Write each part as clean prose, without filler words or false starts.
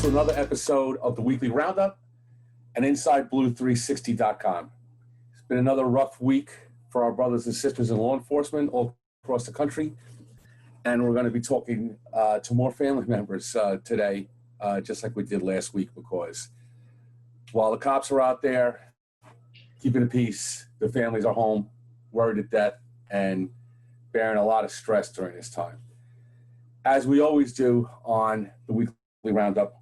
to another episode of the Weekly Roundup and InsideBlue360.com. It's been another rough week for our brothers and sisters in law enforcement all across the country, and we're going to be talking to more family members today, just like we did last week, because while the cops are out there keeping the peace, the families are home, worried to death, and bearing a lot of stress during this time. As we always do on the Weekly Roundup,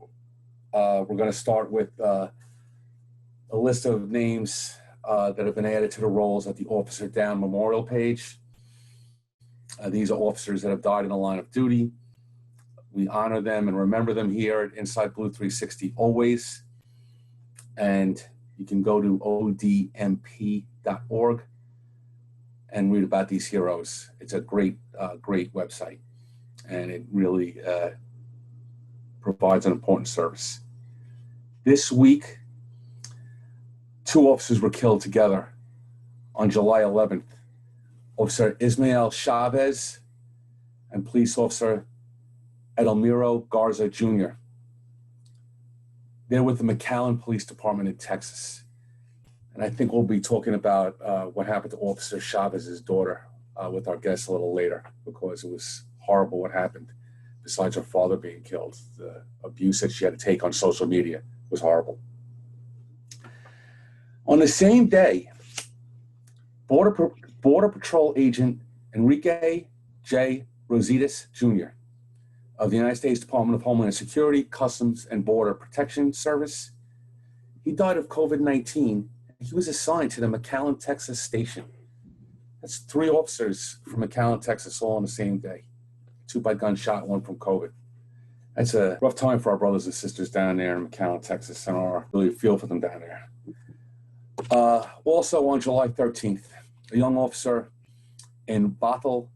we're going to start with a list of names that have been added to the rolls at the Officer Down Memorial page. These are officers that have died in the line of duty. We honor them and remember them here at Inside Blue 360 always. And you can go to odmp.org and read about these heroes. It's a great website, and it really provides an important service. This week, 2 officers were killed together on July 11th. Officer Ismael Chavez and police officer Edelmiro Garza Jr. They're with the McAllen Police Department in Texas. And I think we'll be talking about what happened to Officer Chavez's daughter with our guests a little later, because it was horrible what happened. Besides her father being killed, the abuse that she had to take on social media was horrible. On the same day, Border Patrol Agent Enrique J. Rositas Jr. of the United States Department of Homeland Security, Customs and Border Protection Service, he died of COVID-19. He was assigned to the McAllen, Texas station. That's 3 officers from McAllen, Texas, all on the same day. 2 by gunshot, 1 from COVID. That's a rough time for our brothers and sisters down there in McAllen, Texas, and I really feel for them down there. Also on July 13th, a young officer in Botta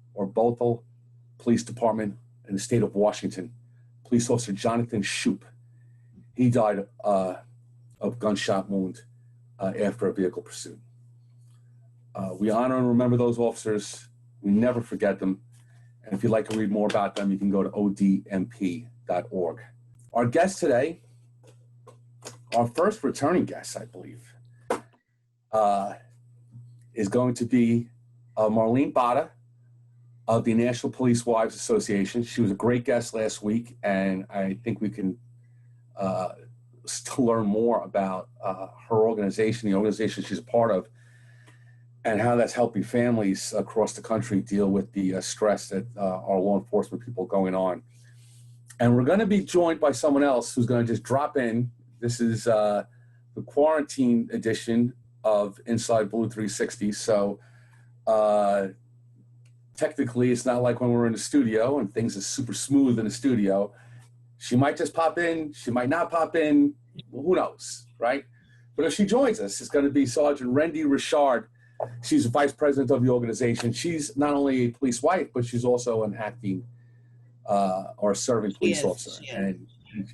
Police Department in the state of Washington, Police Officer Jonathan Shoup, he died of gunshot wound after a vehicle pursuit. We honor and remember those officers. We never forget them. And if you'd like to read more about them, you can go to odmp.org. Our guest today, our first returning guest, I believe, is going to be Marlene Botta of the National Police Wives Association. She was a great guest last week, and I think we can still learn more about her organization, the organization she's a part of, and how that's helping families across the country deal with the stress that our law enforcement people are going on. And we're going to be joined by someone else who's going to just drop in. This is the quarantine edition of Inside Blue 360. So technically, it's not like when we're in the studio and things are super smooth in the studio. She might just pop in. She might not pop in. Well, who knows, right? But if she joins us, it's going to be Sergeant Rendy Richard. She's the vice president of the organization. She's not only a police wife, but she's also an acting or serving police officer.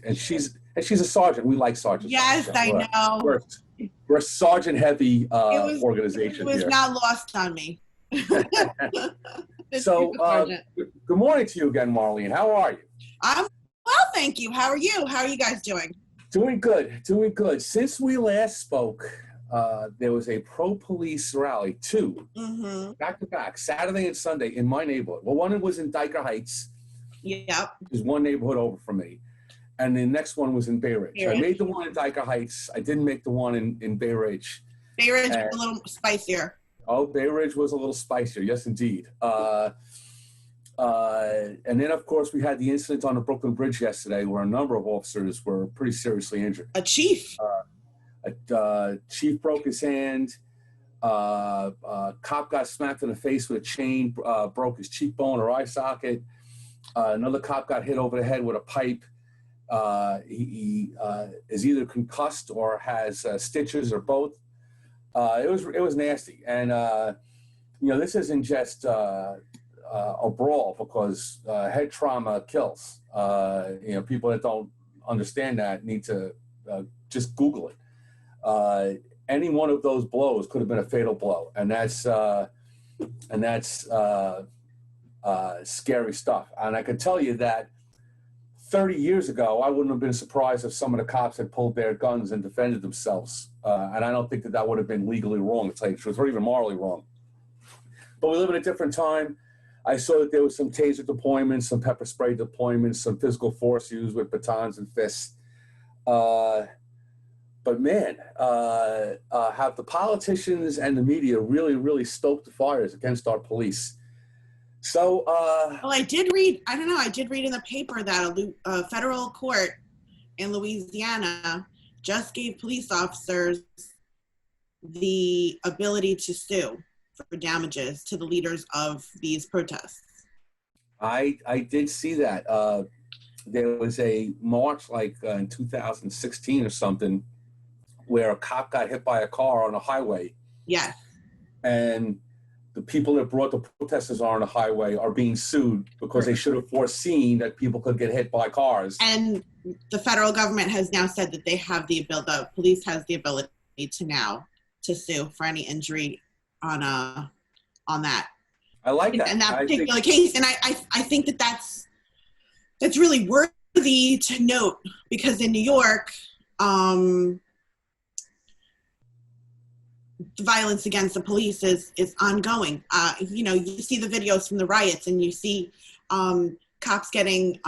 And she's a sergeant. We like sergeants. Yes, I know. We're a sergeant-heavy organization. It was here. not lost on me. So, good morning to you again, Marlene. How are you? I'm well, thank you. How are you? How are you guys doing? Doing good. Since we last spoke, there was a pro-police rally, 2, back-to-back, Saturday and Sunday in my neighborhood. Well, one was in Diker Heights. Yep. Which is one neighborhood over from me. And the next one was in Bay Ridge. I made the one in Diker Heights. I didn't make the one in Bay Ridge. Bay Ridge was a little spicier. Oh, Bay Ridge was a little spicier. Yes, indeed. And then, of course, we had the incident on the Brooklyn Bridge yesterday where a number of officers were pretty seriously injured. A chief. A chief broke his hand. Cop got smacked in the face with a chain, broke his cheekbone or eye socket. Another cop got hit over the head with a pipe. He is either concussed or has stitches or both. It was nasty. And, this isn't just a brawl, because head trauma kills. People that don't understand that need to just Google it. Any one of those blows could have been a fatal blow, and that's scary stuff. And I can tell you that 30 years ago, I wouldn't have been surprised if some of the cops had pulled their guns and defended themselves. And I don't think that would have been legally wrong, to tell you the truth, or even morally wrong. But we live in a different time. I saw that there was some taser deployments, some pepper spray deployments, some physical force used with batons and fists. But man, have the politicians and the media really, really stoked the fires against our police. So, well, I did read in the paper that a federal court in Louisiana just gave police officers the ability to sue for damages to the leaders of these protests. I did see that. There was a march in 2016 or something where a cop got hit by a car on a highway. Yes. And the people that brought the protesters on the highway are being sued because they should have foreseen that people could get hit by cars. And the federal government has now said that they have the police has the ability to sue for any injury on that. I like that. In that particular case. And I think that's really worthy to note, because in New York, the violence against the police is ongoing. You see the videos from the riots, and you see cops getting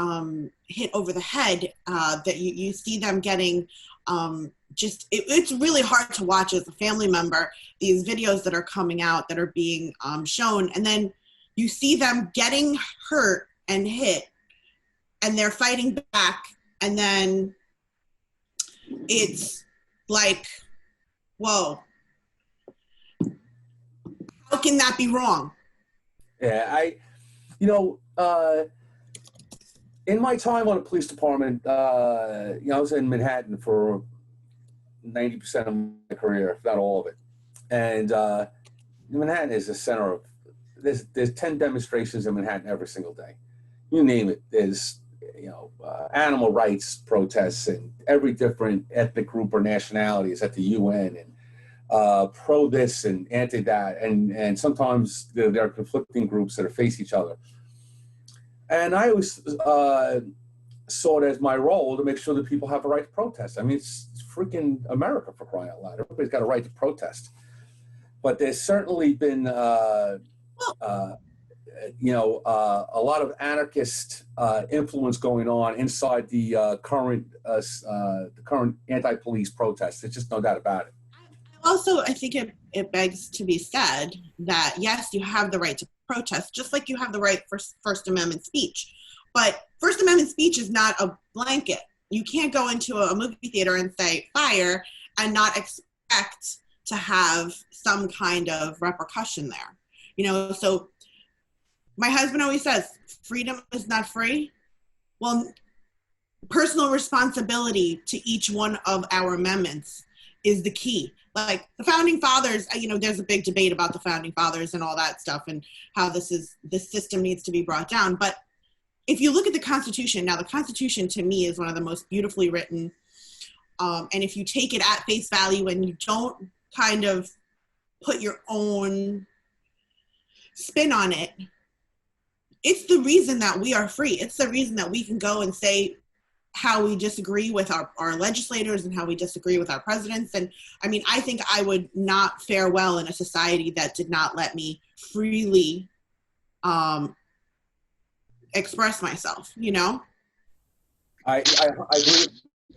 hit over the head. That you see them getting it's really hard to watch as a family member, these videos that are coming out that are being shown, and then you see them getting hurt and hit, and they're fighting back, and then it's like, whoa. How can that be wrong? Yeah, in my time on the police department, I was in Manhattan for 90% of my career, if not all of it. And Manhattan is the center of, there's 10 demonstrations in Manhattan every single day. You name it. There's, animal rights protests and every different ethnic group or nationality is at the UN, and pro this and anti that, and sometimes there are conflicting groups that face each other. And I always saw it as my role to make sure that people have a right to protest. I mean, it's freaking America, for crying out loud. Everybody's got a right to protest. But there's certainly been, a lot of anarchist influence going on inside the current anti-police protests. There's just no doubt about it. Also, I think it begs to be said that, yes, you have the right to protest, just like you have the right for First Amendment speech. But First Amendment speech is not a blanket. You can't go into a movie theater and say fire and not expect to have some kind of repercussion there. So my husband always says, freedom is not free. Well, personal responsibility to each one of our amendments is the key. Like the founding fathers, there's a big debate about the founding fathers and all that stuff and how this system needs to be brought down. But if you look at the Constitution, now the Constitution to me is one of the most beautifully written. And if you take it at face value and you don't kind of put your own spin on it, it's the reason that we are free. It's the reason that we can go and say how we disagree with our legislators and how we disagree with our presidents. And I mean, I think I would not fare well in a society that did not let me freely express myself, I agree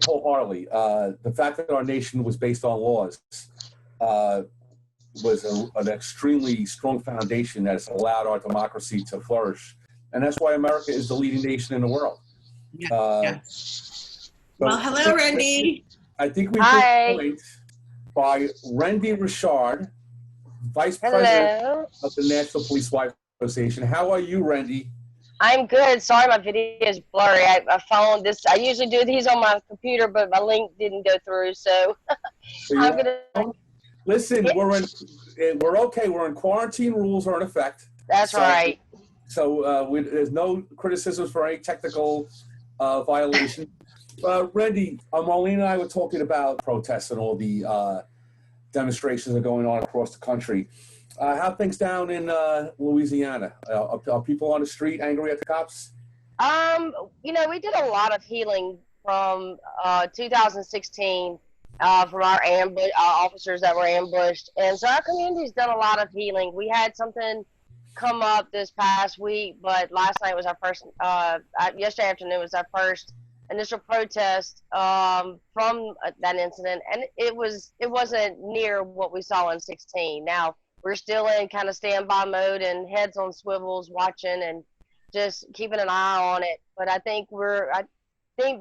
wholeheartedly. The fact that our nation was based on laws was an extremely strong foundation that has allowed our democracy to flourish. And that's why America is the leading nation in the world. Yeah. Well, hello, Rendy. I think we've been joined by Rendy Richard, Vice President of the National Police Wives Association. How are you, Rendy? I'm good. Sorry, my video is blurry. I found this. I usually do these on my computer, but my link didn't go through. So I'm gonna listen. We're okay. We're in quarantine. Rules are in effect. That's right. So there's no criticisms for any technical violation. Rendy, Marlene and I were talking about protests and all the demonstrations that are going on across the country. How things down in Louisiana? Are people on the street angry at the cops? We did a lot of healing from 2016 from our ambush officers that were ambushed, and so our community's done a lot of healing. We had something come up this past week, but last night was our first. Yesterday afternoon was our first initial protest from that incident, and it wasn't near what we saw in 16. Now we're still in kind of standby mode and heads on swivels, watching and just keeping an eye on it. But I think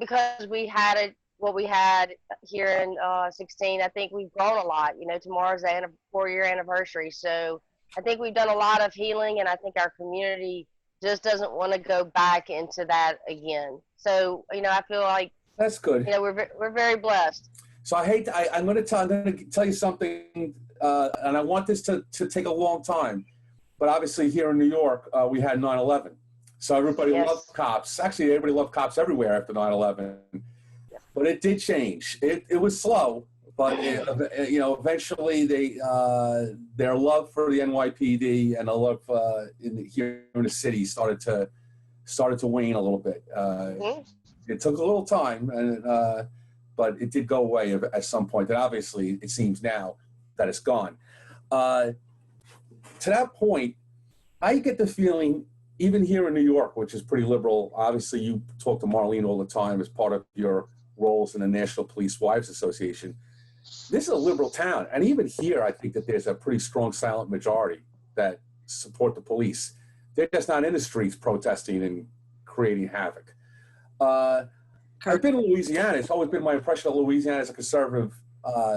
because we had what we had here in 16, I think we've grown a lot. Tomorrow's the 4-year anniversary. So I think we've done a lot of healing, and I think our community just doesn't want to go back into that again. So, I feel like that's good. We're very blessed. So I'm going to tell you something, and I want this to take a long time. But obviously here in New York, we had 9/11. So everybody loved cops. Actually, everybody loved cops everywhere after 9/11. But it did change. It was slow, but eventually their love for the NYPD and the love here in the city started to wane a little bit. It took a little time, but it did go away at some point. And obviously, it seems now that it's gone. To that point, I get the feeling, even here in New York, which is pretty liberal, obviously you talk to Marlene all the time as part of your roles in the National Police Wives Association. This is a liberal town. And even here, I think that there's a pretty strong silent majority that support the police. They're just not in the streets protesting and creating havoc. I've been in Louisiana. It's always been my impression that Louisiana is a conservative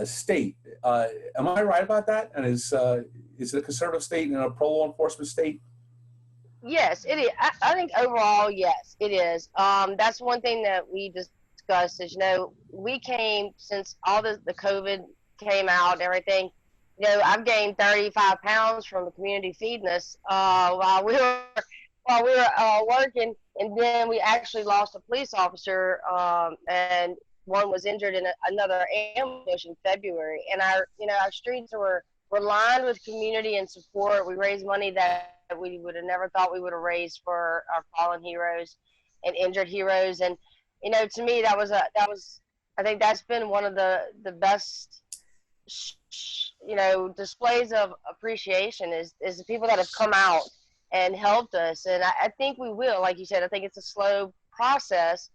state. Am I right about that? And is it a conservative state and a pro-law enforcement state? Yes, it is. I think overall, yes, it is. That's one thing that we discussed is, we came, since all the COVID came out and everything, I've gained 35 pounds from the community feeding us while we were working, and then we actually lost a police officer, and one was injured in another ambush in February. And our streets were lined with community and support. We raised money that we would have never thought we would have raised for our fallen heroes and injured heroes. And to me, I think that's been one of the best displays of appreciation is the people that have come out and helped us. And I think we will, like you said, I think it's a slow process.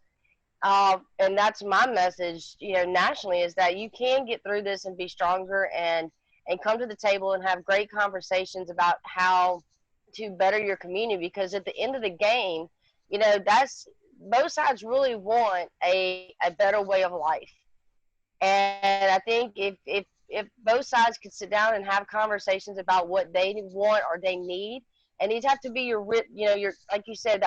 And that's my message, nationally, is that you can get through this and be stronger and come to the table and have great conversations about how to better your community. Because at the end of the game, that's both sides really want a better way of life. And I think if both sides could sit down and have conversations about what they want or they need, and these have to be your like you said,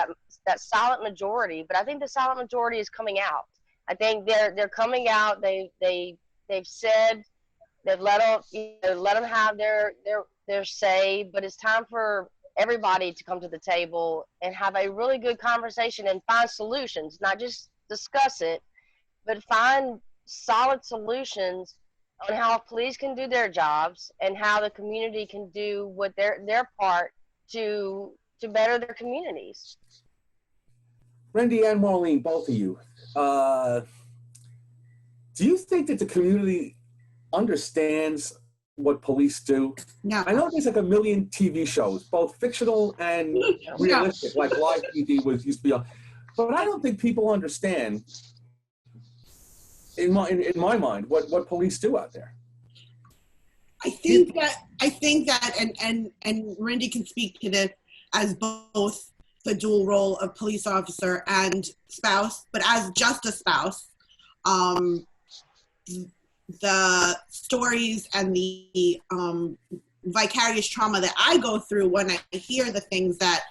that silent majority. But I think the silent majority is coming out. I think they're coming out. They've said, they've let them have their say. But it's time for everybody to come to the table and have a really good conversation and find solutions, not just discuss it, but find solid solutions on how police can do their jobs and how the community can do what their part to better their communities. Rendy and Marlene, both of you, do you think that the community understands what police do? No. I know there's like a million TV shows, both fictional and realistic, like live TV used to be on, but I don't think people understand, in my mind, what police do out there. I think that, and Rendy can speak to this as both the dual role of police officer and spouse, but as just a spouse, the stories and the vicarious trauma that I go through when I hear the things that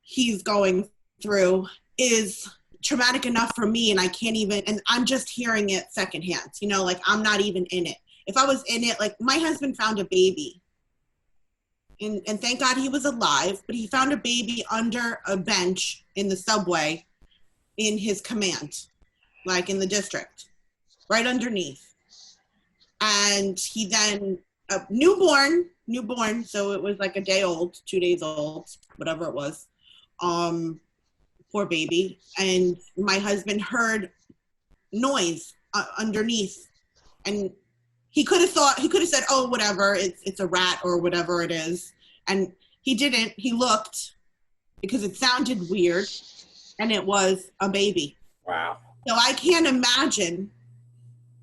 he's going through is traumatic enough for me, and I can't even, and I'm just hearing it secondhand, like I'm not even in it. If I was in it, like my husband found a baby, and thank God he was alive, but he found a baby under a bench in the subway in his command, like in the district, right underneath. And he then, newborn, so it was like a day old, 2 days old, whatever it was, poor baby. And my husband heard noise underneath, and he could have said, oh, whatever, it's a rat or whatever it is. And he didn't. He looked because it sounded weird, and it was a baby. Wow. So I can't imagine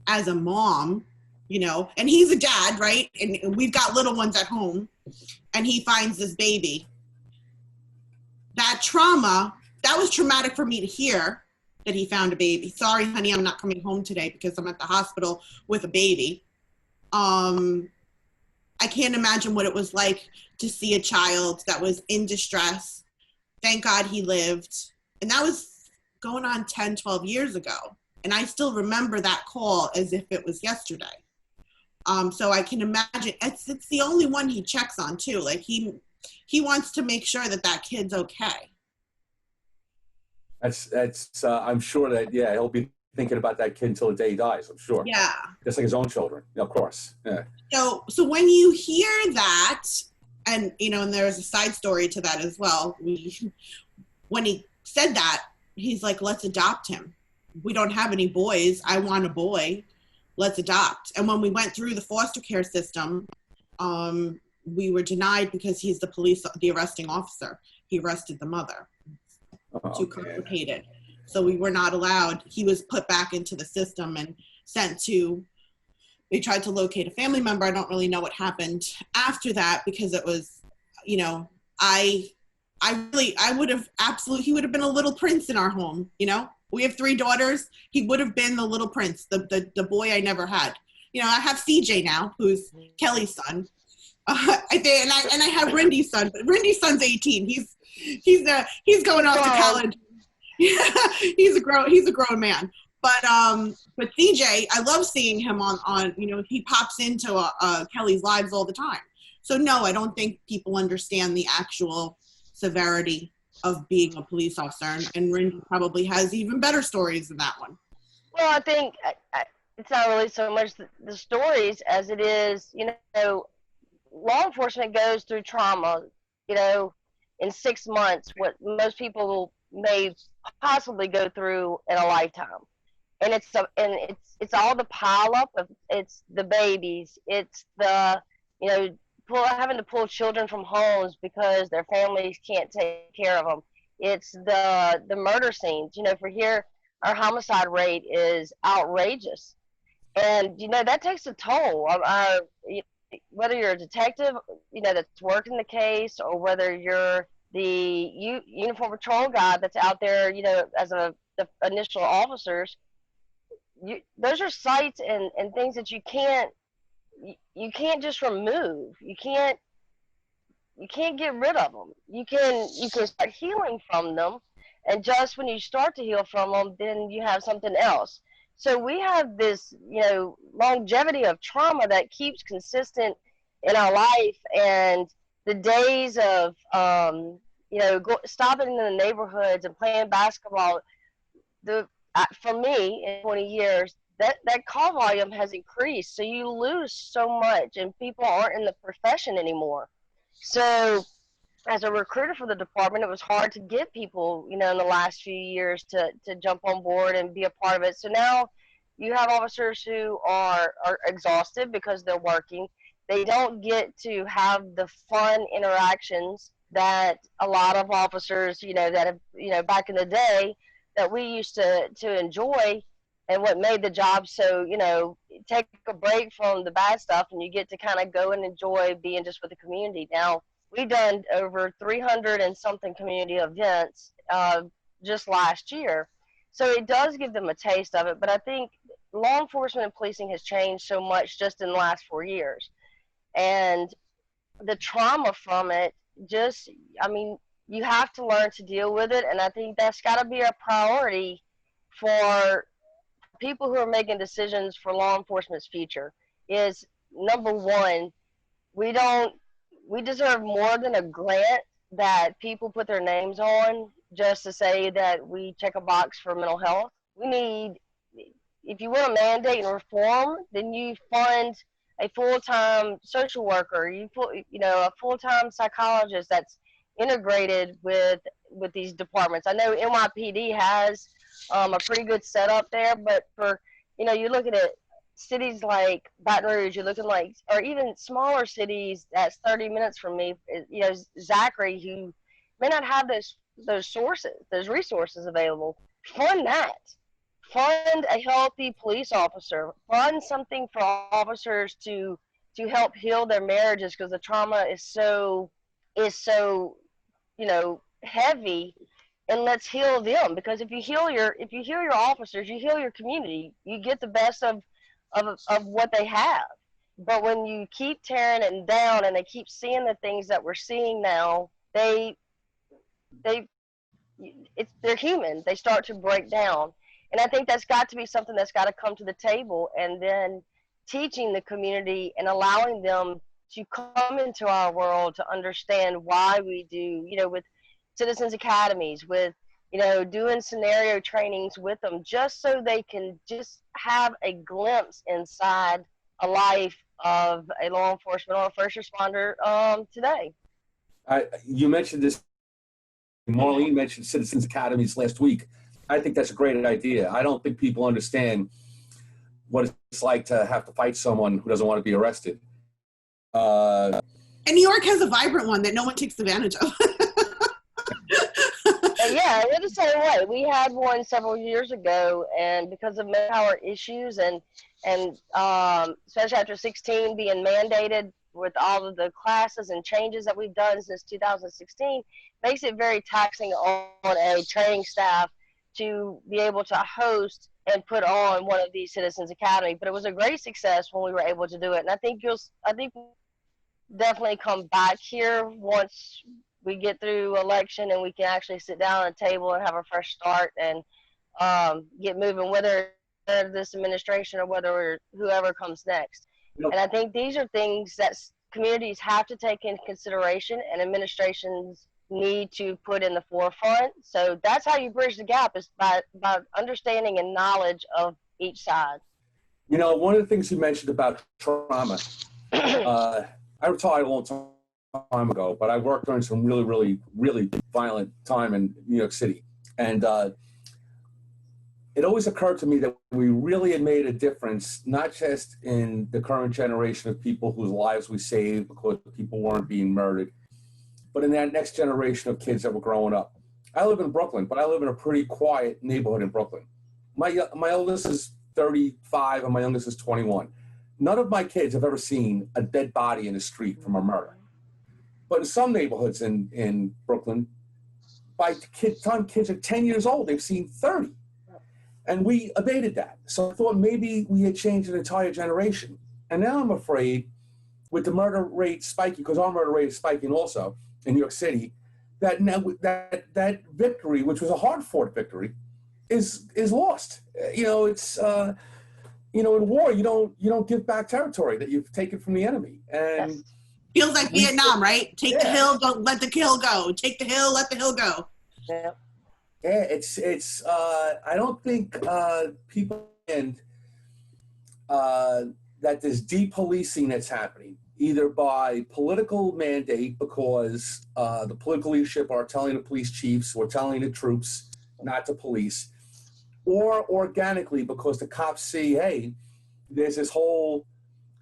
as a mom, you know, and he's a dad, right? And we've got little ones at home, and he finds this baby. That trauma, that was traumatic for me to hear that he found a baby. Sorry, honey, I'm not coming home today because I'm at the hospital with a baby. I can't imagine what it was like to see a child that was in distress. Thank God he lived. And that was going on 10, 12 years ago. And I still remember that call as if it was yesterday. So I can imagine, it's the only one he checks on too. Like he wants to make sure that that kid's okay. That's I'm sure that, yeah, he'll be thinking about that kid until the day he dies, I'm sure. Yeah. Just like his own children, of course. Yeah. So when you hear that, and, you know, and there's a side story to that as well. When he said that, he's like, let's adopt him. We don't have any boys. I want a boy. Let's adopt. And when we went through the foster care system, we were denied because he's the arresting officer. He arrested the mother. Too complicated. So we were not allowed. He was put back into the system and sent to, they tried to locate a family member. I don't really know what happened after that because it was, you know, I would have he would have been a little prince in our home, you know? We have 3 daughters. He would have been the little prince, the boy I never had. You know, I have CJ now, who's Kelly's son. And I have Rendy's son, but Rendy's son's 18. He's going off to college. he's a grown man. But CJ, I love seeing him on you know, he pops into Kelly's lives all the time. So no, I don't think people understand the actual severity of being a police officer, and Rendy probably has even better stories than that one. Well, I think it's not really so much the stories as it is, you know, law enforcement goes through trauma, you know, in 6 months, what most people may possibly go through in a lifetime. And it's all the pile up of, it's the babies, it's the, you know, having to pull children from homes because their families can't take care of them. It's the murder scenes. You know, for here, our homicide rate is outrageous, and you know that takes a toll. Whether you're a detective, you know, that's working the case, or whether you're the uniform patrol guy that's out there, you know, as the initial officers, those are sites and things that you can't just remove. You can't get rid of them. You can start healing from them, and just when you start to heal from them, then you have something else. So we have this, you know, longevity of trauma that keeps consistent in our life, and the days of you know, stopping in the neighborhoods and playing basketball, for me in 20 years, that call volume has increased. So you lose so much, and people aren't in the profession anymore. So as a recruiter for the department, it was hard to get people, you know, in the last few years to jump on board and be a part of it. So now you have officers who are exhausted because they're working. They don't get to have the fun interactions that a lot of officers, you know, that have, you know, back in the day that we used to enjoy, and what made the job so, you know, take a break from the bad stuff and you get to kind of go and enjoy being just with the community. Now, we've done over 300 and something community events just last year. So it does give them a taste of it, but I think law enforcement and policing has changed so much just in the last 4 years. And the trauma from it, just, I mean, you have to learn to deal with it, and I think that's got to be a priority for people who are making decisions for law enforcement's future. Is number one, we deserve more than a grant that people put their names on just to say that we check a box for mental health. We need, if you want to mandate and reform, then you fund a full-time social worker, you know, a full-time psychologist that's integrated with these departments. I know NYPD has a pretty good setup there, but for, you're looking at cities like Baton Rouge, you're looking like, or even smaller cities that's 30 minutes from me, Zachary, who may not have those resources available. Fund that. Fund a healthy police officer. Fund something for officers to help heal their marriages, because the trauma is so heavy. And let's heal them, because if you heal your officers, you heal your community. You get the best of what they have. But when you keep tearing it down and they keep seeing the things that we're seeing now, they're human. They start to break down. And I think that's got to be something that's got to come to the table, and then teaching the community and allowing them to come into our world to understand why we do, with citizens academies, with, doing scenario trainings with them, just so they can just have a glimpse inside a life of a law enforcement or a first responder today. You mentioned this. Marlene mentioned citizens academies last week. I think that's a great idea. I don't think people understand what it's like to have to fight someone who doesn't want to be arrested. And New York has a vibrant one that no one takes advantage of. Yeah, we're the same way. We had one several years ago, and because of manpower issues and especially after 16 being mandated with all of the classes and changes that we've done since 2016, makes it very taxing on a training staff to be able to host and put on one of these Citizens Academy. But it was a great success when we were able to do it. And I think we'll definitely come back here once we get through election and we can actually sit down at a table and have a fresh start and get moving, whether this administration or whether whoever comes next. And I think these are things that communities have to take into consideration, and administrations need to put in the forefront. So that's how you bridge the gap, is by understanding and knowledge of each side. One of the things you mentioned about trauma, I retired a long time ago, but I worked during some really, really, really violent time in New York City. And it always occurred to me that we really had made a difference, not just in the current generation of people whose lives we saved because people weren't being murdered, but in that next generation of kids that were growing up. I live in Brooklyn, but I live in a pretty quiet neighborhood in Brooklyn. My oldest is 35 and my youngest is 21. None of my kids have ever seen a dead body in the street from a murder. But in some neighborhoods in Brooklyn, by the time kids are 10 years old, they've seen 30. And we abated that. So I thought maybe we had changed an entire generation. And now I'm afraid with the murder rate spiking, because our murder rate is spiking also in New York City, that now that victory, which was a hard-fought victory, is lost. It's in war you don't give back territory that you've taken from the enemy. And feels like Vietnam, right? Take the hill, don't let the hill go. Take the hill, let the hill go. Yeah. Yeah, it's I don't think people understand that there's depolicing that's happening, either by political mandate, because the political leadership are telling the police chiefs or telling the troops not to police, or organically because the cops see, hey, there's this whole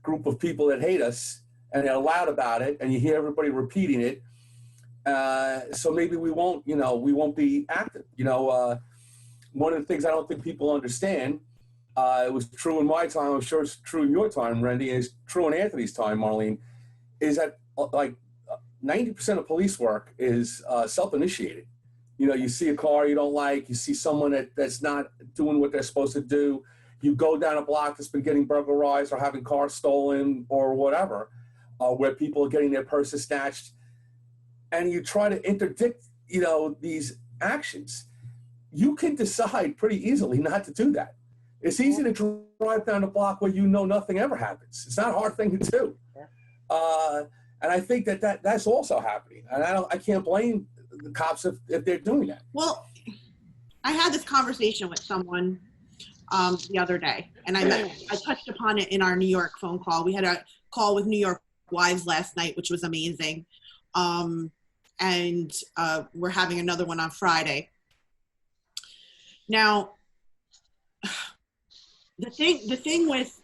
group of people that hate us and they're loud about it, and you hear everybody repeating it. So maybe we won't be active. One of the things I don't think people understand, it was true in my time, I'm sure it's true in your time, Rendy, and it's true in Anthony's time, Marlene, is that like 90% of police work is self-initiated. You see a car you don't like, you see someone that's not doing what they're supposed to do, you go down a block that's been getting burglarized or having cars stolen or whatever, where people are getting their purses snatched, and you try to interdict, these actions. You can decide pretty easily not to do that. It's easy to drive down a block where nothing ever happens. It's not a hard thing to do. And I think that's also happening. And I can't blame the cops if they're doing that. Well, I had this conversation with someone the other day, and I touched upon it in our New York phone call. We had a call with New York wives last night, which was amazing. and we're having another one on Friday. Now, the thing with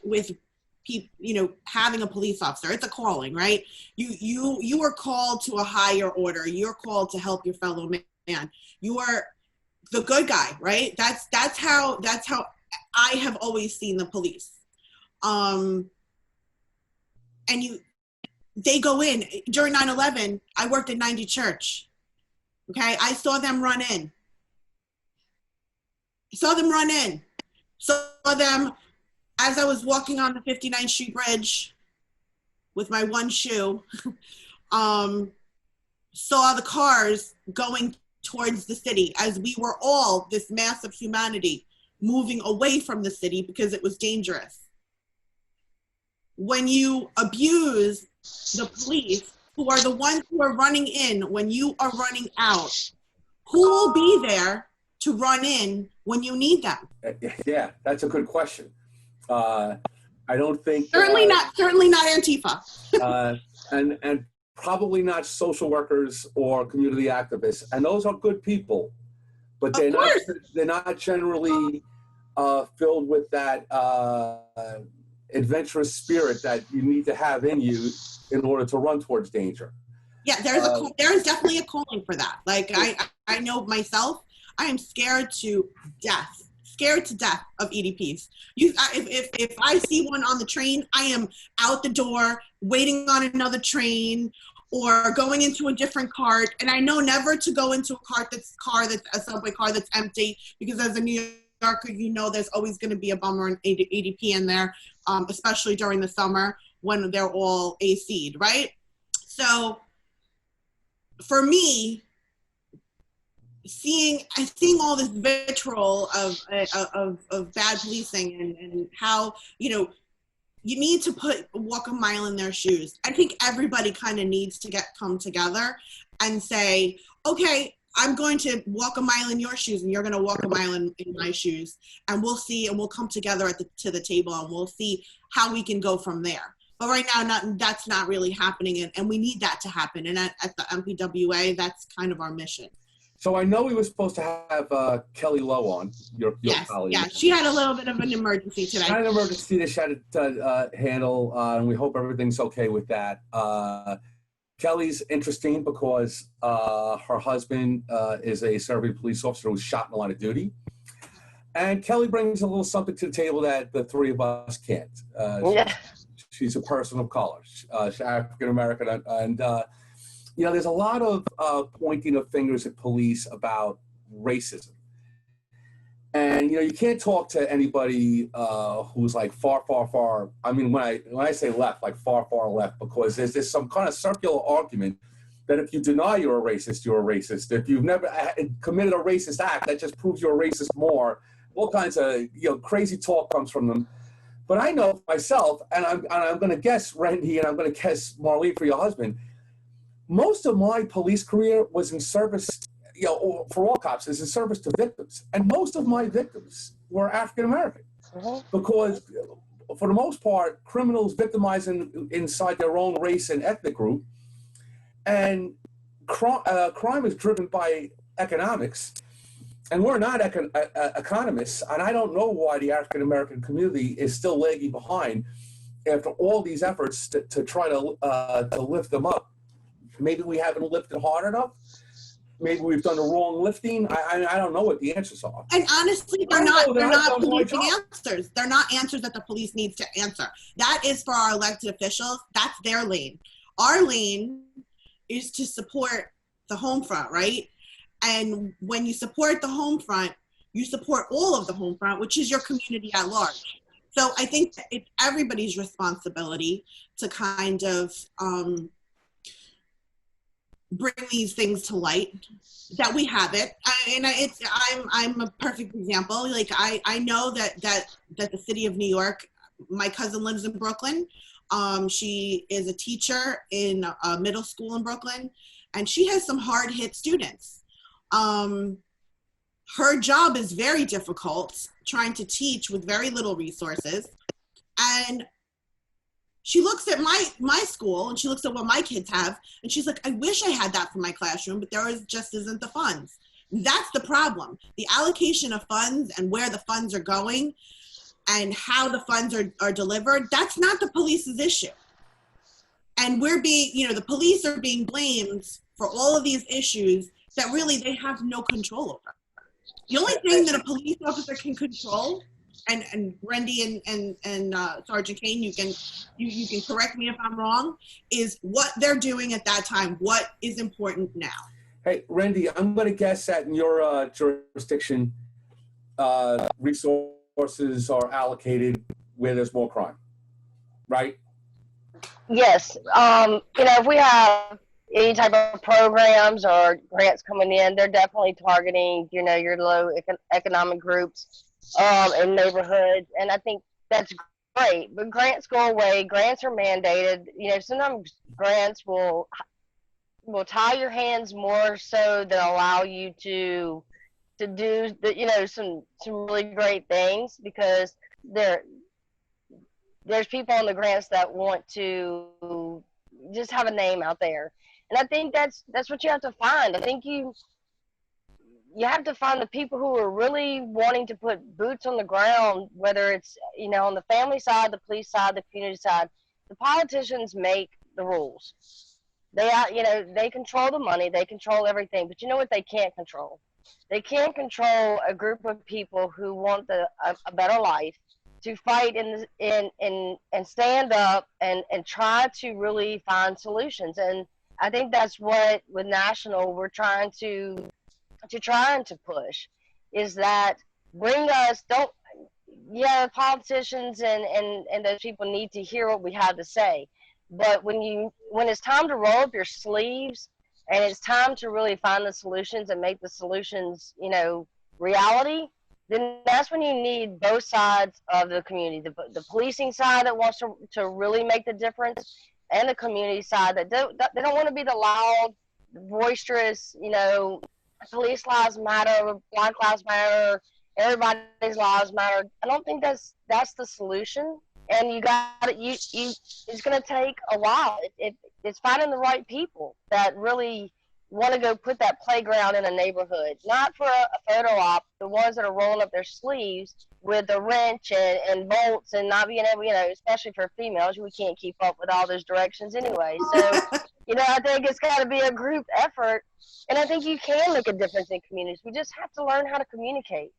people, having a police officer, it's a calling, right? You are called to a higher order. You're called to help your fellow man. You are the good guy, right? That's how I have always seen the police. And they go in. During 9/11, I worked at 90 Church. Okay, I saw them run in. Saw them as I was walking on the 59th Street Bridge with my one shoe. Saw the cars going towards the city as we were all, this mass of humanity, moving away from the city because it was dangerous. When you abuse the police, who are the ones who are running in when you are running out, who will be there to run in when you need them? Yeah, that's a good question. I don't think certainly not Antifa, and probably not social workers or community activists, and those are good people, but they're not generally filled with that adventurous spirit that you need to have in you in order to run towards danger. Yeah, there's definitely a calling for that. Like I know myself, I am scared to death of EDPs. If I see one on the train, I am out the door waiting on another train or going into a different cart. And I know never to go into a that's a subway car that's empty, because as a New Yorker, there's always going to be a bummer and EDP in there, especially during the summer when they're all AC'd, right? So for me, seeing all this vitriol of bad policing and how you need to walk a mile in their shoes. I think everybody kind of needs to come together and say, okay, I'm going to walk a mile in your shoes and you're going to walk a mile in my shoes, and we'll see, and we'll come together to the table and we'll see how we can go from there. But right now, that's not really happening, and we need that to happen. And at the MPWA, that's kind of our mission. So I know we were supposed to have Kelly Lowe on, your colleague. Yeah, she had a little bit of an emergency today. She had an emergency that she had to handle, and we hope everything's okay with that. Kelly's interesting because her husband is a Serbian police officer who was shot in the line of duty. And Kelly brings a little something to the table that the three of us can't. She's a person of color. She's African-American, and there's a lot of pointing of fingers at police about racism. And, you can't talk to anybody who's like far, far, far. I mean, when I say left, like far, far left, because there's this some kind of circular argument that if you deny you're a racist, you're a racist. If you've never committed a racist act, that just proves you're a racist more. All kinds of, crazy talk comes from them. But I know myself, and I'm going to guess, Rendy, and I'm going to guess, Marlene, for your husband, most of my police career was in service, for all cops, is in service to victims. And most of my victims were African-American. Because for the most part, criminals victimizing inside their own race and ethnic group. And crime is driven by economics. And we're not economists. And I don't know why the African-American community is still lagging behind after all these efforts to try to lift them up. Maybe we haven't lifted hard enough. Maybe we've done the wrong lifting. I don't know what the answers are. And honestly, they're not policing answers. They're not answers that the police needs to answer. That is for our elected officials. That's their lane. Our lane is to support the home front, right? And when you support the home front, you support all of the home front, which is your community at large. So I think that it's everybody's responsibility to kind of bring these things to light, that we have it. I'm a perfect example. Like I know that the city of New York, my cousin lives in Brooklyn. She is a teacher in a middle school in Brooklyn, and she has some hard hit students. Her job is very difficult, trying to teach with very little resources. And She looks at my school and she looks at what my kids have, and she's like, I wish I had that for my classroom, but just isn't the funds. That's the problem. The allocation of funds and where the funds are going and how the funds are delivered, that's not the police's issue. And the police are being blamed for all of these issues that really they have no control over. The only thing that a police officer can control, and Rendy and Sergeant Kane, you can correct me if I'm wrong, is what they're doing at that time. What is important now? Hey, Rendy, I'm going to guess that in your jurisdiction, resources are allocated where there's more crime, right? Yes. If we have any type of programs or grants coming in, they're definitely targeting, your low economic groups in neighborhoods. And I think that's great. But grants go away. Grants are mandated. Sometimes grants will tie your hands more so than allow you to do some really great things, because there's people on the grants that want to just have a name out there. And I think that's what you have to find. I think you have to find the people who are really wanting to put boots on the ground, whether it's, on the family side, the police side, the community side. The politicians make the rules. They control the money, they control everything, but you know what they can't control? They can't control a group of people who want a better life, to fight and stand up and try to really find solutions. And I think that's what with National we're trying to push, is that politicians and those people need to hear what we have to say. But when it's time to roll up your sleeves and it's time to really find the solutions and make the solutions, reality, then that's when you need both sides of the community, the policing side that wants to really make the difference, and the community side that they don't want to be the loud, boisterous, police lives matter, Black lives matter, everybody's lives matter. I don't think that's the solution. And it's going to take a while. It's finding the right people that really want to go put that playground in a neighborhood, not for a photo op, the ones that are rolling up their sleeves with a wrench and bolts and not being able, especially for females, we can't keep up with all those directions anyway. So, I think it's got to be a group effort, and I think you can make a difference in communities. We just have to learn how to communicate.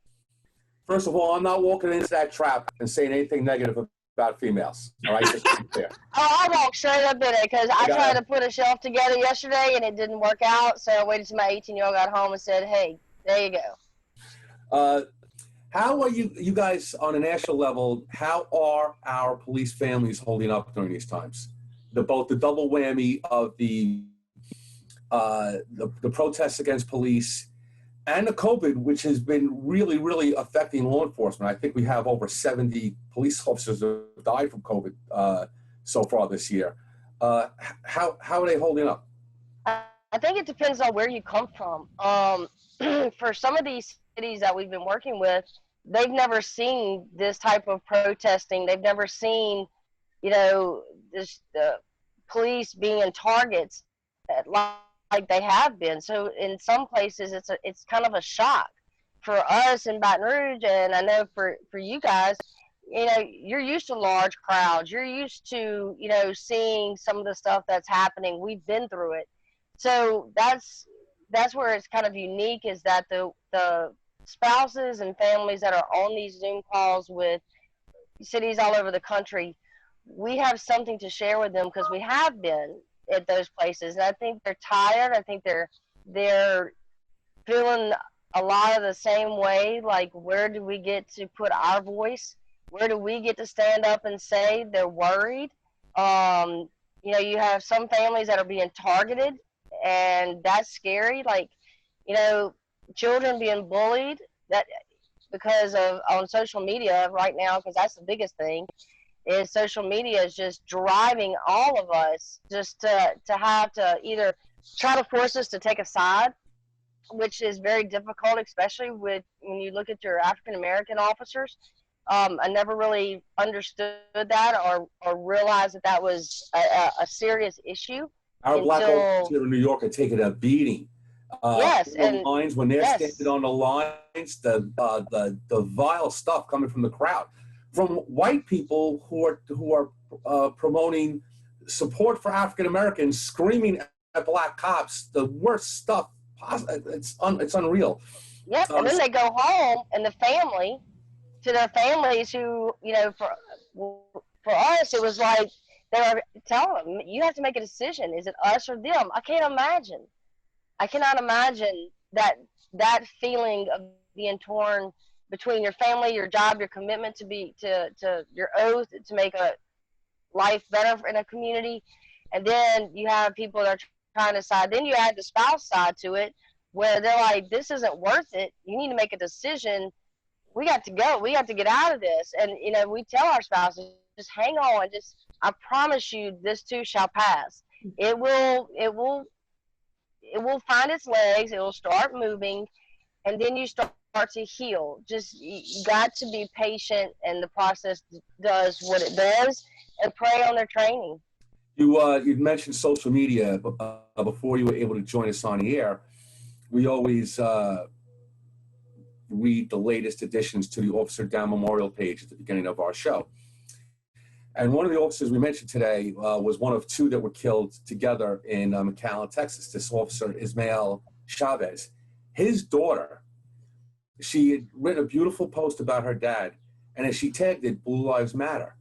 First of all, I'm not walking into that trap and saying anything negative about females. All right, just to be clear. I walked straight up in it because I tried to put a shelf together yesterday and it didn't work out. So I waited till my 18-year-old got home and said, "Hey, there you go." How are you guys on a national level? How are our police families holding up during these times? Both the double whammy of the protests against police and the COVID, which has been really, really affecting law enforcement. I think we have over 70 police officers that have died from COVID so far this year. How are they holding up? I think it depends on where you come from. For some of these cities that we've been working with, they've never seen this type of protesting. They've never seen, the police being targets like they have been. So in some places it's kind of a shock for us in Baton Rouge, and I know for you guys, you're used to large crowds, you're used to seeing some of the stuff that's happening. We've been through it, so that's where it's kind of unique, is that the spouses and families that are on these Zoom calls with cities all over the country, we have something to share with them because we have been at those places. And I think they're tired. I think they're feeling a lot of the same way. Like, where do we get to put our voice? Where do we get to stand up and say? They're worried. You have some families that are being targeted, and that's scary. Like, children being bullied, that because of on social media right now, because that's the biggest thing. Is social media is just driving all of us just to have to either try to force us to take a side, which is very difficult, especially when you look at your African American officers. I never really understood that or realized that that was a serious issue Our black officers until here in New York are taking a beating. yes, The and lines, when they're standing yes, on the lines, the vile stuff coming from the crowd, from white people who are promoting support for African Americans, screaming at black cops, the worst stuff. It's unreal. yep, and Uh, then they go home and the family to their families who for us it was like they were telling them you have to make a decision. Is it us or them? I can't imagine. I cannot imagine that feeling of being torn between your family, your job, your commitment to your oath to make a life better in a community, and then you have people that are trying to decide. Then you add the spouse side to it, where they're like, "This isn't worth it. You need to make a decision. We got to go. We got to get out of this." And we tell our spouses, "Just hang on. Just I promise you, this too shall pass. It will. It will find its legs. It will start moving, and then you start to heal. Just you got to be patient, and the process does what it does, and pray on their training." you mentioned social media before you were able to join us on the air. We always read the latest additions to the Officer Down Memorial page at the beginning of our show. And one of the officers we mentioned today was one of two that were killed together in McAllen, Texas. This officer, Ismael Chavez. His daughter, she had written a beautiful post about her dad, and as she tagged it, Blue Lives Matter.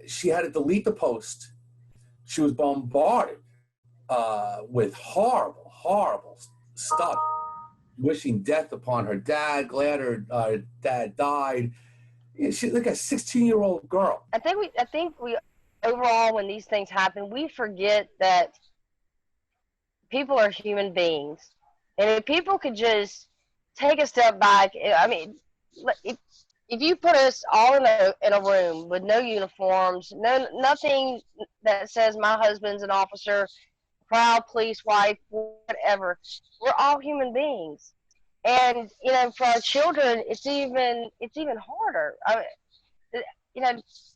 She had to delete the post. She was bombarded with horrible, horrible stuff, wishing death upon her dad, glad her dad died. She's like a 16-year-old girl. I think we overall, when these things happen, we forget that people are human beings, and if people could just take a step back. I mean, if you put us all in a room with no uniforms, nothing that says my husband's an officer, proud police wife, whatever, we're all human beings. And for our children, it's even harder. I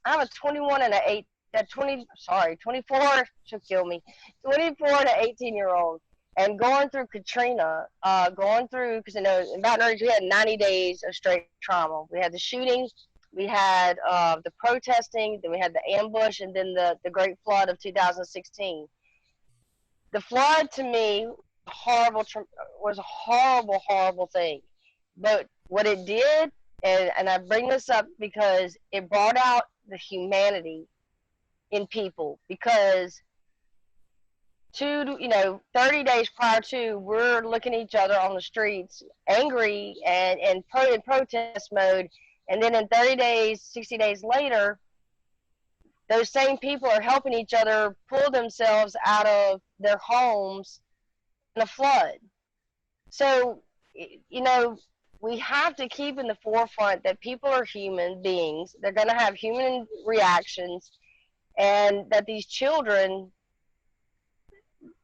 have a 21 and a 8, that 24, she'll kill me, 24 to 18-year-old, and going through Katrina, because in Baton Rouge we had 90 days of straight trauma. We had the shooting, we had the protesting, then we had the ambush, and then the Great Flood of 2016. The flood to me was a horrible, horrible thing. But what it did, and I bring this up because it brought out the humanity in people. Because 30 days prior to, we're looking at each other on the streets, angry and in protest mode, and then in 30 days, 60 days later, those same people are helping each other pull themselves out of their homes in a flood. So, we have to keep in the forefront that people are human beings. They're going to have human reactions, and that these children,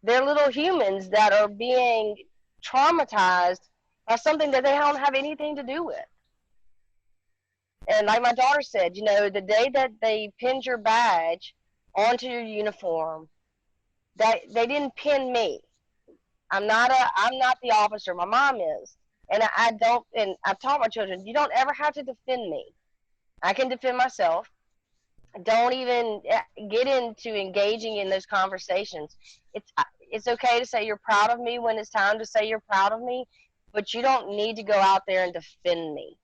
they're little humans that are being traumatized by something that they don't have anything to do with. And like my daughter said, the day that they pinned your badge onto your uniform, that they didn't pin me. I'm not the officer. My mom is. And I don't, and I've taught my children, you don't ever have to defend me. I can defend myself. Don't even get into engaging in those conversations. It's okay to say you're proud of me when it's time to say you're proud of me, but you don't need to go out there and defend me.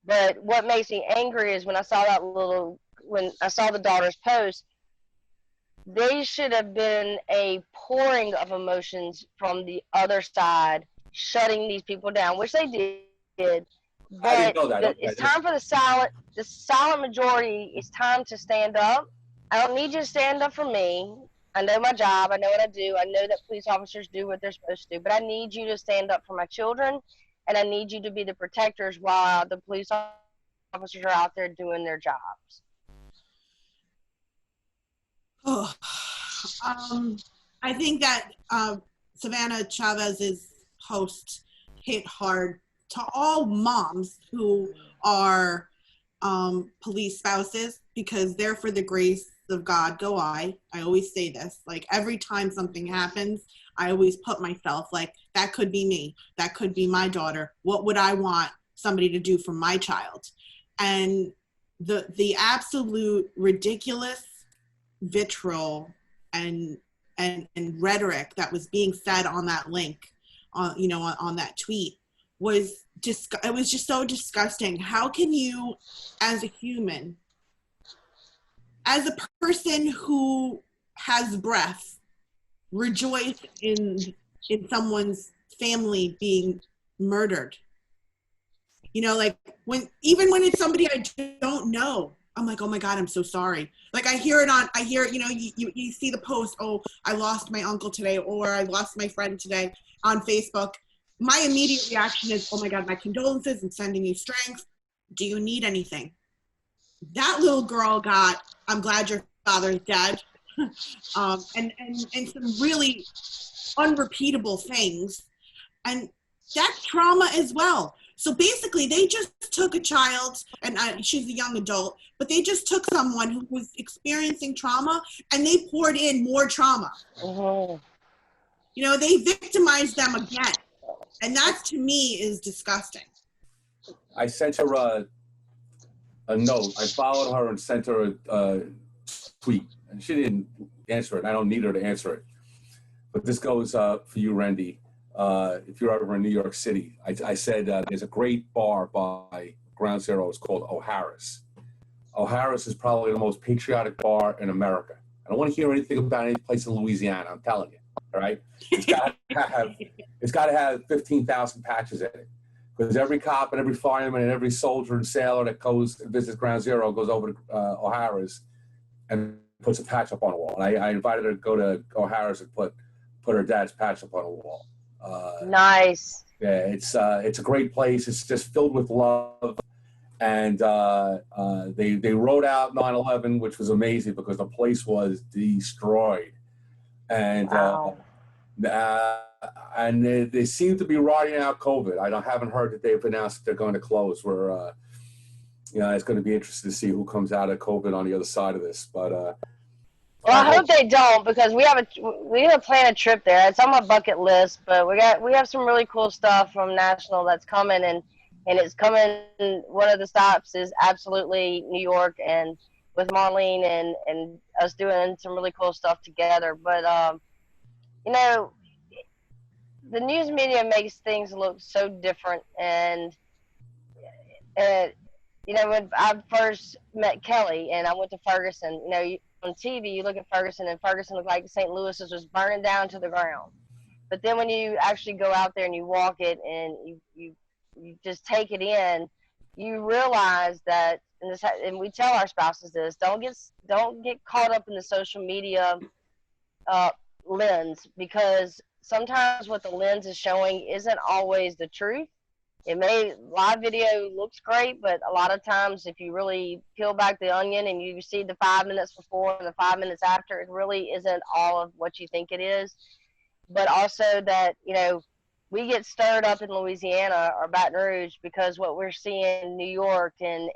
But what makes me angry is when I saw the daughter's post, they should have been a pouring of emotions from the other side, shutting these people down, which they did. But I didn't know that. it's time for the silent majority. It's time to stand up. I don't need you to stand up for me. I know my job. I know what I do. I know that police officers do what they're supposed to do. But I need you to stand up for my children, and I need you to be the protectors while the police officers are out there doing their jobs. Oh, I think that Savannah Chavez's post hit hard to all moms who are police spouses, because they're for the grace of God go I always say this, like every time something happens, I always put myself like, that could be me, that could be my daughter, what would I want somebody to do for my child? And the absolute ridiculous vitriol and rhetoric that was being said on that link, on that tweet, was just, it was just so disgusting. How can you, as a human, as a person who has breath, rejoice in someone's family being murdered? Like even when it's somebody I don't know, I'm like, oh my God, I'm so sorry. Like I hear it, you see the post, oh, I lost my uncle today, or I lost my friend today on Facebook. My immediate reaction is, oh my God, my condolences, and sending you strength. Do you need anything? That little girl got, I'm glad your father's dead. And some really unrepeatable things. And that's trauma as well. So basically, they just took a child, and she's a young adult, but they just took someone who was experiencing trauma, and they poured in more trauma. Mm-hmm. They victimized them again. And that, to me, is disgusting. I sent her a note. I followed her and sent her a tweet, and she didn't answer it. I don't need her to answer it. But this goes for you, Rendy. If you're ever in New York City, I said there's a great bar by Ground Zero. It's called O'Hara's. O'Hara's is probably the most patriotic bar in America. I don't want to hear anything about any place in Louisiana. I'm telling you, all right? It's got to have 15,000 patches in it, because every cop and every fireman and every soldier and sailor that goes and visits Ground Zero goes over to O'Hara's and puts a patch up on a wall. And I invited her to go to O'Hara's and put her dad's patch up on a wall. Nice. Yeah, it's a great place. It's just filled with love, and they wrote out 9/11, which was amazing because the place was destroyed, and wow. And they seem to be riding out COVID. I haven't heard that they've announced that they're going to close. It's going to be interesting to see who comes out of COVID on the other side of this, but. Well, I hope they don't, because we have to plan a trip there. It's on my bucket list, but we have some really cool stuff from National that's coming, and it's coming. One of the stops is absolutely New York, and with Marlene and us doing some really cool stuff together. But the news media makes things look so different, and when I first met Kelly and I went to Ferguson, on TV, you look at Ferguson, and Ferguson looked like St. Louis was just burning down to the ground. But then when you actually go out there and you walk it and you just take it in, you realize that, and we tell our spouses this: don't get caught up in the social media lens, because sometimes what the lens is showing isn't always the truth. Live video looks great, but a lot of times if you really peel back the onion and you see the 5 minutes before and the 5 minutes after, it really isn't all of what you think it is. But also that, we get stirred up in Louisiana or Baton Rouge because what we're seeing in New York and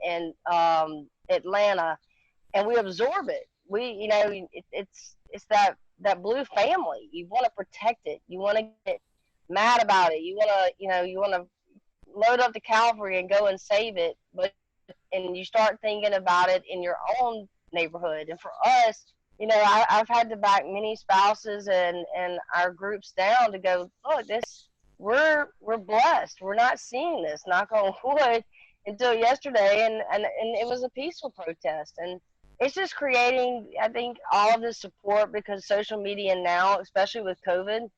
Atlanta, and we absorb it. It's that blue family. You want to protect it. You want to get mad about it. You want to load up the cavalry and go and save it, and you start thinking about it in your own neighborhood. And for us, I've had to back many spouses and our groups down to go, look, we're blessed. We're not seeing this, knock on wood, until yesterday, and it was a peaceful protest. And it's just creating, I think, all of this support, because social media now, especially with COVID,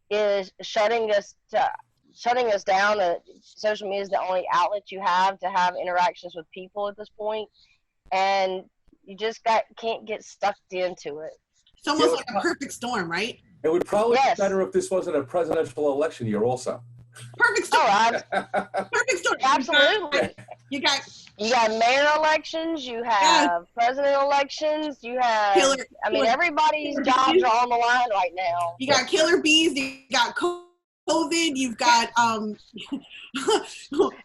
is shutting us down. Social media is the only outlet you have to have interactions with people at this point, and you just can't get sucked into it. It's almost like a perfect storm, right? It would probably be better if this wasn't a presidential election year also. Perfect storm. Perfect storm. Absolutely. You got mayor elections, you have president elections, you have everybody's jobs are on the line right now. You got killer bees, you got COVID, you've got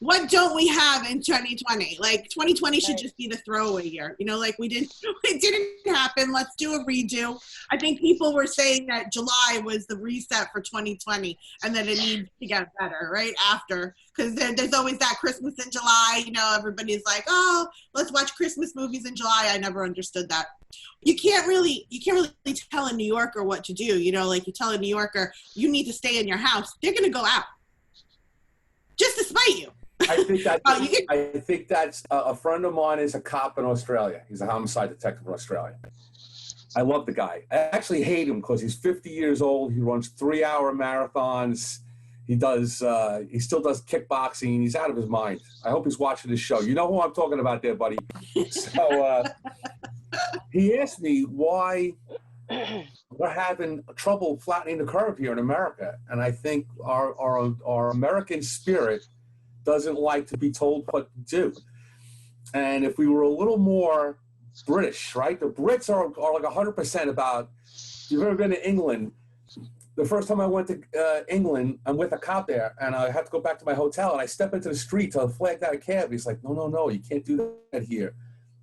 what don't we have in 2020? Like 2020 should just be the throwaway year. You know, like it didn't happen. Let's do a redo. I think people were saying that July was the reset for 2020 and that it needs to get better right after, because there's always that Christmas in July. You know, everybody's like, oh, let's watch Christmas movies in July. I never understood that. You can't really tell a New Yorker what to do. You know, like you tell a New Yorker, you need to stay in your house. They're going to go out just to spite you. I think that's a friend of mine is a cop in Australia. He's a homicide detective in Australia. I love the guy. I actually hate him because he's 50 years old. He runs 3-hour marathons. He still does kickboxing. He's out of his mind. I hope he's watching this show. You know who I'm talking about there, buddy. So he asked me why we're having trouble flattening the curve here in America. And I think our American spirit doesn't like to be told what to do. And if we were a little more British, right? The Brits are like 100% about, if you've ever been to England, the first time I went to England, I'm with a cop there, and I have to go back to my hotel, and I step into the street to flag down a cab. He's like, no, you can't do that here.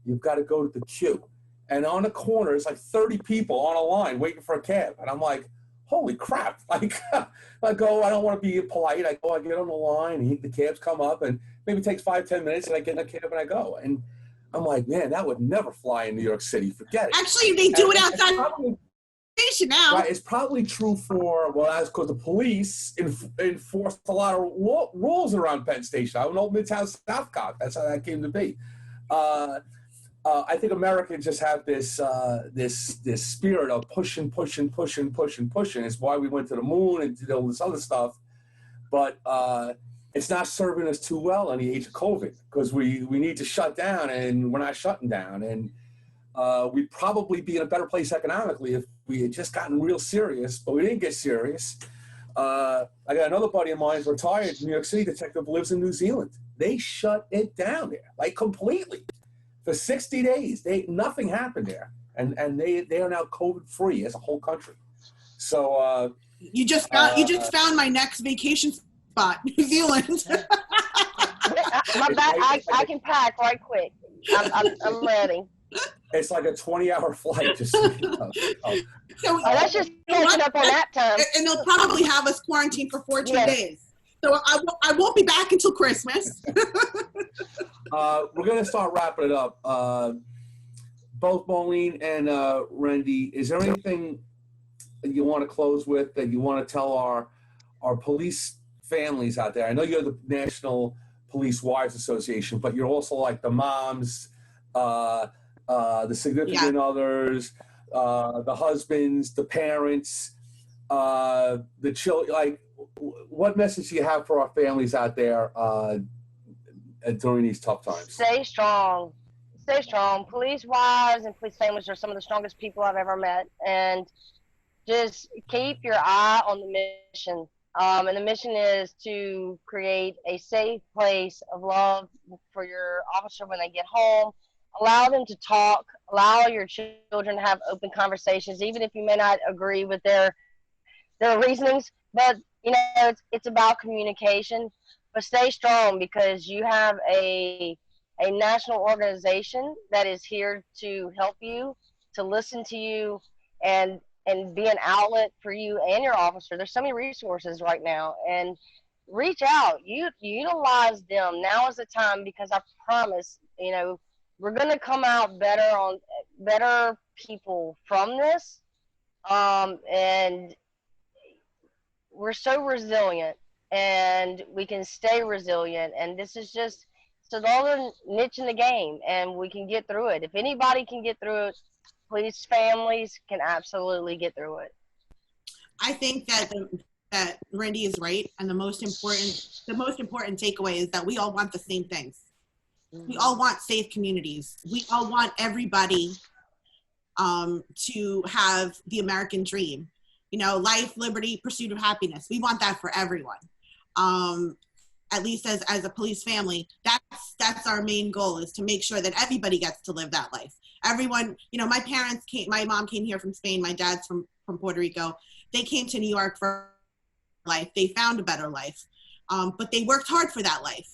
You've got to go to the queue. And on the corner, it's like 30 people on a line waiting for a cab. And I'm like, holy crap. Like, I go, I don't want to be polite. I get on the line, and the cabs come up, and maybe it takes 5-10 minutes, and I get in a cab and I go. And I'm like, man, that would never fly in New York City. Forget it. Actually, they do it outside the station now. Right, it's probably true that's because the police enforced a lot of rules around Penn Station. I'm an old Midtown South cop. That's how that came to be. I think Americans just have this spirit of pushing. It's why we went to the moon and did all this other stuff. But it's not serving us too well in the age of COVID, because we need to shut down, and we're not shutting down. And we'd probably be in a better place economically if we had just gotten real serious, but we didn't get serious. I got another buddy of mine who's retired, New York City detective, lives in New Zealand. They shut it down there, like completely. For 60 days, nothing happened there. And they are now COVID-free as a whole country. So you just found my next vacation spot, New Zealand. I can pack right quick. I'm ready. It's like a 20-hour flight. Just So that's just catching up on that time. And they'll probably have us quarantined for 14 days. So I won't be back until Christmas. We're going to start wrapping it up. Both Marlene and Rendy, is there anything that you want to close with, that you want to tell our police families out there? I know you're the National Police Wives Association, but you're also like the moms, the significant others, the husbands, the parents, the children. Like, what message do you have for our families out there during these tough times? Stay strong. Stay strong. Police wives and police families are some of the strongest people I've ever met. And just keep your eye on the mission. And the mission is to create a safe place of love for your officer when they get home. Allow them to talk. Allow your children to have open conversations, even if you may not agree with their reasonings. But, you know, it's about communication. But stay strong, because you have a national organization that is here to help you, to listen to you, and be an outlet for you and your officer. There's so many resources right now, and reach out. You utilize them. Now is the time, because I promise, you know, we're going to come out better people from this. And we're so resilient, and we can stay resilient. And this is just another niche in the game, and we can get through it. If anybody can get through it, police families can absolutely get through it. I think that Rendy is right, and the most important takeaway is that we all want the same things. Mm-hmm. We all want safe communities. We all want everybody to have the American dream. You know, life, liberty, pursuit of happiness. We want that for everyone. At least as a police family, that's our main goal, is to make sure that everybody gets to live that life. Everyone, you know, my mom came here from Spain, my dad's from Puerto Rico. They came to New York for life. They found a better life. But they worked hard for that life.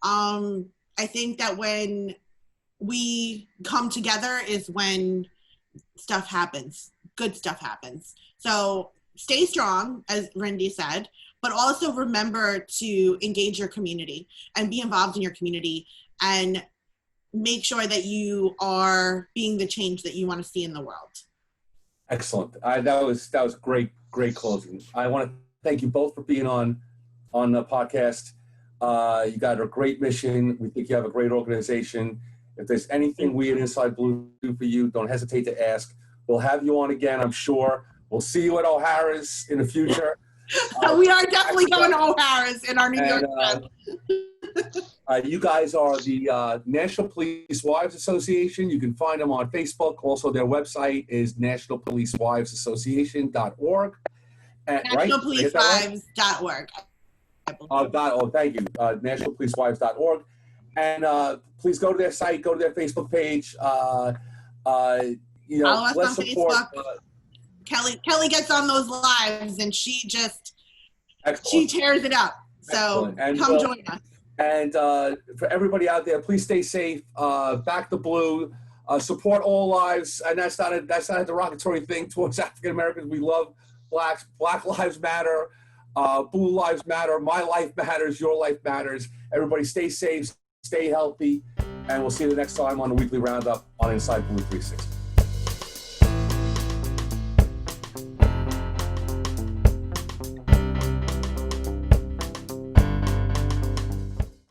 I think that when we come together is when stuff happens. Good stuff happens. So stay strong, as Rendy said, but also remember to engage your community and be involved in your community and make sure that you are being the change that you want to see in the world. Excellent. That was great closing. I want to thank you both for being on the podcast. You got a great mission. We think you have a great organization. If there's anything we at Inside Blue do for you, don't hesitate to ask. We'll have you on again, I'm sure. We'll see you at O'Hara's in the future. We are definitely going to O'Hara's in our New York trip. You guys are the National Police Wives Association. You can find them on Facebook. Also, their website is nationalpolicewivesAssociation.org. Nationalpolicewives.org. Thank you. Nationalpolicewives.org. And please go to their site, go to their Facebook page. Follow us let's on support. Facebook. Kelly gets on those lives and she Excellent. tears it up. So come join us. And for everybody out there, please stay safe. Back the blue. Support all lives. And that's not a derogatory thing towards African Americans. We love blacks. Black lives matter. Blue lives matter. My life matters. Your life matters. Everybody stay safe, stay healthy, and we'll see you the next time on the Weekly Roundup on Inside Blue 360.